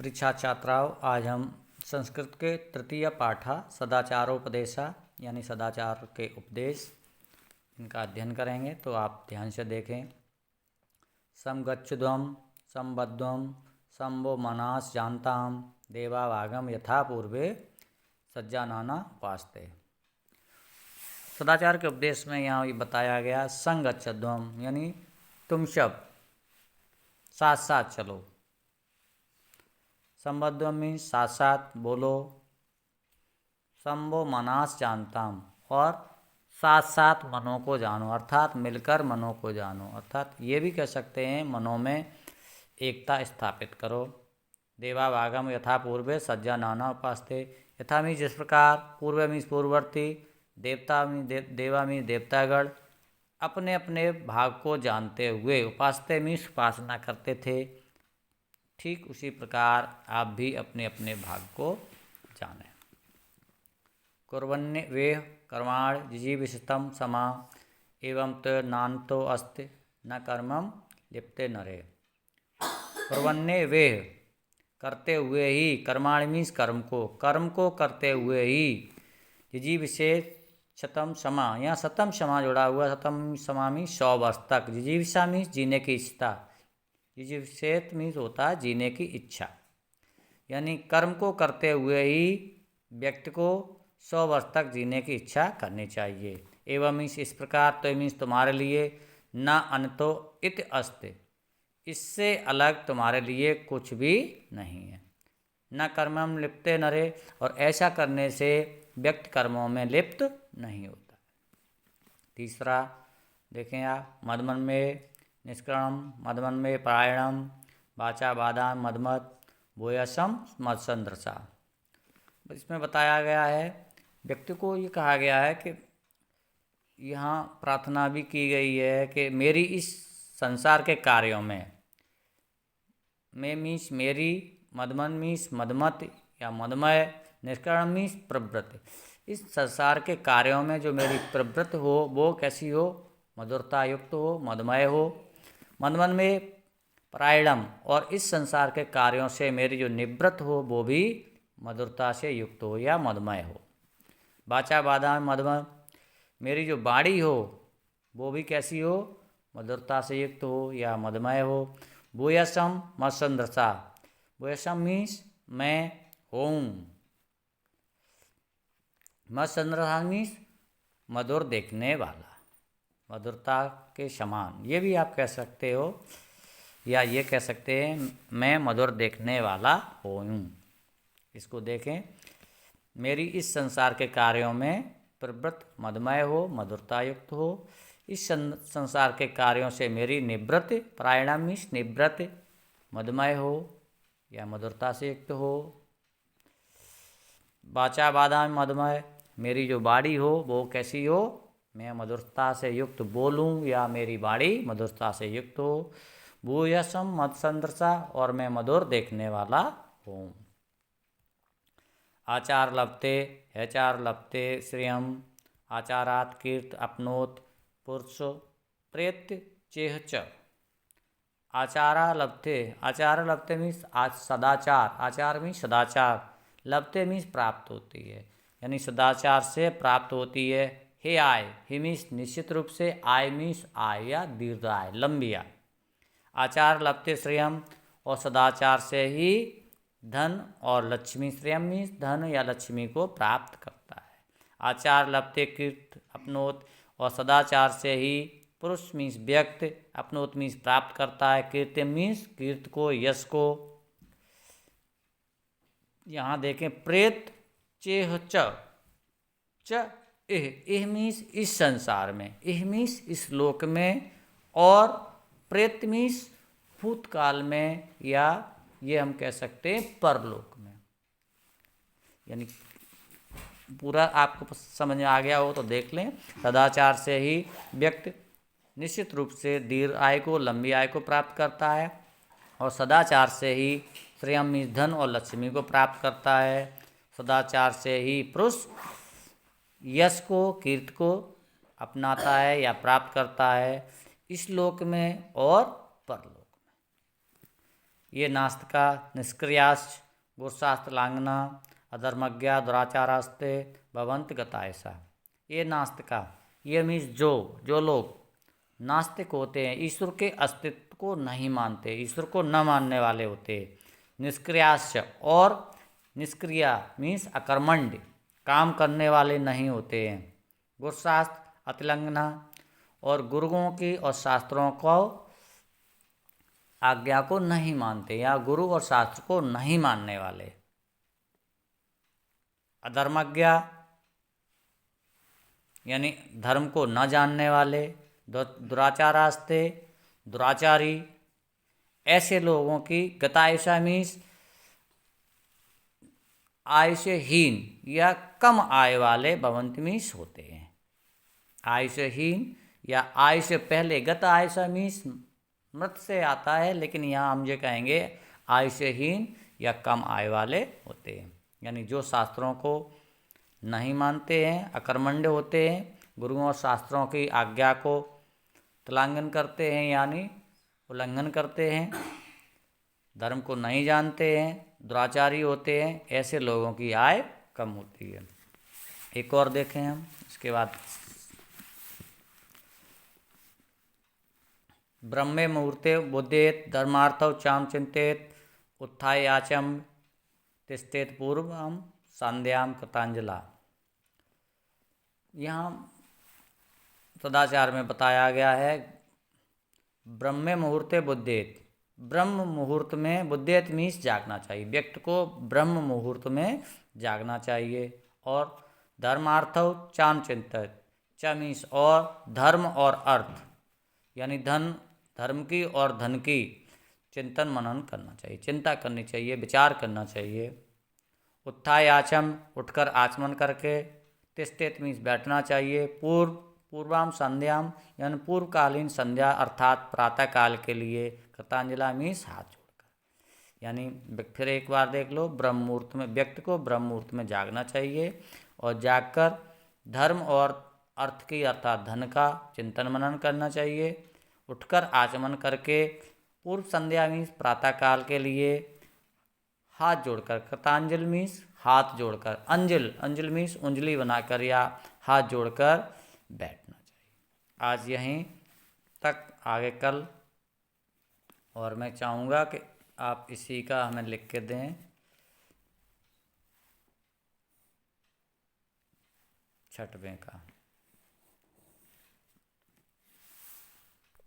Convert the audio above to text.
परीक्षा छात्राओं, आज हम संस्कृत के तृतीय पाठा सदाचारोपदेशा यानी सदाचार के उपदेश इनका अध्ययन करेंगे। तो आप ध्यान से देखें। समगच्छध्वम संबद्धम संभो मनास जानताम देवावागम यथा पूर्वे सज्जानाना उपास्ते। सदाचार के उपदेश में यहाँ बताया गया संगच्छध्वम यानी तुम सब साथ साथ चलो। संबद्ध में साथ साथ बोलो। संभो मनास जानताम और साथ साथ मनों को जानो, अर्थात मिलकर मनों को जानो, अर्थात ये भी कह सकते हैं मनों में एकता स्थापित करो। देवावागम यथा पूर्वे सज्जा नाना उपास्ते। यथा मीन्स जिस प्रकार, पूर्व मीन्स पूर्ववर्ती, देवता मीन्स देवा मीन्स देवतागण अपने अपने भाग को जानते हुए उपास्ते मीन्स उपासना करते थे, ठीक उसी प्रकार आप भी अपने अपने भाग को जानें। कुर्वन्ने वेह कर्माण जिजीविषितम समा एवं तो नान्तो अस्ति न कर्मम लिप्ते नरे। कुर्वन्ने वेह करते हुए ही, कर्माण मीन्स कर्म को करते हुए ही, जिजीविषेशतम समा, यहाँ सतम समा जुड़ा हुआ, सतम समा मीन्स 100 वर्ष तक, जिजीविषा मीन्स जीने की इच्छा, जिजीविषेत मीन्स होता है जीने की इच्छा, यानी कर्म को करते हुए ही व्यक्ति को 100 वर्ष तक जीने की इच्छा करनी चाहिए। एवं मीन्स इस प्रकार, तो मीन्स तुम्हारे लिए, न अनतो इत अस्ति, इससे अलग तुम्हारे लिए कुछ भी नहीं है। न कर्मम लिप्ते नरे, और ऐसा करने से व्यक्ति कर्मों में लिप्त नहीं होता। तीसरा देखें आप, मदमन में निष्कर्म मदमन में परायणम वाचा बादाम मदमत भूयसम मत्संदृशा। इसमें बताया गया है, व्यक्ति को ये कहा गया है कि यहाँ प्रार्थना भी की गई है कि मेरी इस संसार के कार्यों में, मैं मीन्स मेरी, मदमन मीन्स मदमत या मदमय, निष्कर्म मीन्स प्रवृत्ति, इस संसार के कार्यों में जो मेरी प्रवृत्ति हो वो कैसी हो, मधुरता युक्त हो, मदमय हो। मदमन में परायणम, और इस संसार के कार्यों से मेरी जो निवृत्त हो वो भी मधुरता से युक्त हो या मदमय हो। वाचा बादाम मदमय, मेरी जो बाड़ी हो वो भी कैसी हो, मधुरता से युक्त हो या मदमय हो। भूयसम मत्संदृशा, भूयसम मीन्स मैं हूँ, मत्संदृशा मीन्स मधुर देखने वाला, मधुरता के समान, ये भी आप कह सकते हो, या ये कह सकते हैं मैं मधुर देखने वाला हूँ। इसको देखें, मेरी इस संसार के कार्यों में प्रवृत्त मदमय हो, मधुरता युक्त हो, इस संसार के कार्यों से मेरी निवृत्ति, परायणम मीन्स निवृत्ति, मदमय हो या मधुरता से युक्त हो। वाचा बादाम मदमय, मेरी जो बाड़ी हो वो कैसी हो, मैं मधुरता से युक्त बोलूं या मेरी बाड़ी मधुरता से युक्त हो। भूयसम मत्संदृशा, और मैं मधुर देखने वाला हूँ। आचार लभते हैचार लभते श्रियम आचारात कीर्त अपनोत पुरुष प्रेत्य चेह च। आचारा लभते, आचार लभते मीन्स आज सदाचार, आचार मीन्स सदाचार, लभते मीन्स प्राप्त होती है, यानी सदाचार से प्राप्त होती है। हे आय, हे मीन्स निश्चित रूप से, आय मीन्स आय या दीर्घ आय, लंबी आय। आचार लभते श्रेयम, और सदाचार से ही धन और लक्ष्मी, श्रेयम मीन्स धन या लक्ष्मी को प्राप्त करता है। आचार लभते कीर्त अपनोत, और सदाचार से ही पुरुष मीन्स व्यक्ति, अपनोत मीन्स प्राप्त करता है, कीर्ति मीन्स कीर्त को, यश को। यहाँ देखें, प्रेत चेह च एह मीन्स इस संसार में, एह मीन्स इस लोक में, और प्रेत मीन्स भूतकाल में, या ये हम कह सकते हैं परलोक में। यानी पूरा आपको समझ में आ गया हो तो देख लें। सदाचार से ही व्यक्ति निश्चित रूप से दीर्घ आय को, लंबी आय को प्राप्त करता है, और सदाचार से ही श्रेयम मीन्स धन और लक्ष्मी को प्राप्त करता है। सदाचार से ही पुरुष यश को, कीर्ति को अपनाता है या प्राप्त करता है, इस लोक में और परलोक में। ये नास्तिका निष्क्रियाश्च गुरुशास्त्र लांघना अधर्मज्ञा दुराचारास्ते भवंत गतायसा। ये नास्तिका, ये मीन्स जो लोग नास्तिक होते हैं, ईश्वर के अस्तित्व को नहीं मानते, ईश्वर को न मानने वाले होते हैं। निष्क्रियाश्च, और निष्क्रिया मीन्स अकर्मण्य, काम करने वाले नहीं होते हैं। गुरुशास्त्र अतिलंघना, और गुरुओं की और शास्त्रों को आज्ञा को नहीं मानते, या गुरु और शास्त्र को नहीं मानने वाले। अधर्मज्ञा यानी धर्म को न जानने वाले। दुराचारास्ते, दुराचारी, ऐसे लोगों की गतायुषा मीन्स आय से हीन या कम आय वाले भवंत मीन्स होते हैं। आय से हीन या आय से पहले, गत आयुषा मीन्स मृत से आता है, लेकिन यहाँ हम ये कहेंगे आय से हीन या कम आय वाले होते हैं। यानी जो शास्त्रों को नहीं मानते हैं, अकर्मण्य होते हैं, गुरुओं और शास्त्रों की आज्ञा को तिलांघन करते हैं यानी उल्लंघन करते हैं, धर्म को नहीं जानते हैं, दुराचारी होते हैं, ऐसे लोगों की आय कम होती है। एक और देखें हम इसके बाद। ब्रह्मे मुहूर्ते बुद्धेत धर्मार्थौ चाम चिंतेत उत्थाय याचम तिष्ठेत पूर्वम संध्याम कृतांजला। यहाँ सदाचार में बताया गया है ब्रह्मे मुहूर्ते बुद्धेत, ब्रह्म मुहूर्त में, बुद्धेत मीन्स जागना चाहिए, व्यक्ति को ब्रह्म मुहूर्त में जागना चाहिए। और धर्मार्थौ चाम चिंतित, च मीन्स और, धर्म और अर्थ यानी धर्म की और धन की चिंतन मनन करना चाहिए, चिंता करनी चाहिए, विचार करना चाहिए। उत्थाय आचम, उठकर आचमन करके। तिष्ठेत मीन्स बैठना चाहिए। पूर्वाम संध्याम यानी पूर्वकालीन संध्या अर्थात प्रातः काल के लिए। कृतांजला मीन्स हाथ जोड़कर। यानी फिर एक बार देख लो, ब्रह्म मुहूर्त में, व्यक्ति को ब्रह्म मुहूर्त में जागना चाहिए और जागकर धर्म और अर्थ की अर्थात धन का चिंतन मनन करना चाहिए। उठकर आचमन करके, पूर्व संध्या मीन्स प्रातः काल के लिए, हाथ जोड़कर। कृतांजल मीन्स हाथ जोड़कर। अंजल मीन्स उंजली बनाकर या हाथ जोड़कर बैठना चाहिए। आज यहीं तक, आगे कल। और मैं चाहूँगा कि आप इसी का हमें लिख के दें, छठवें का।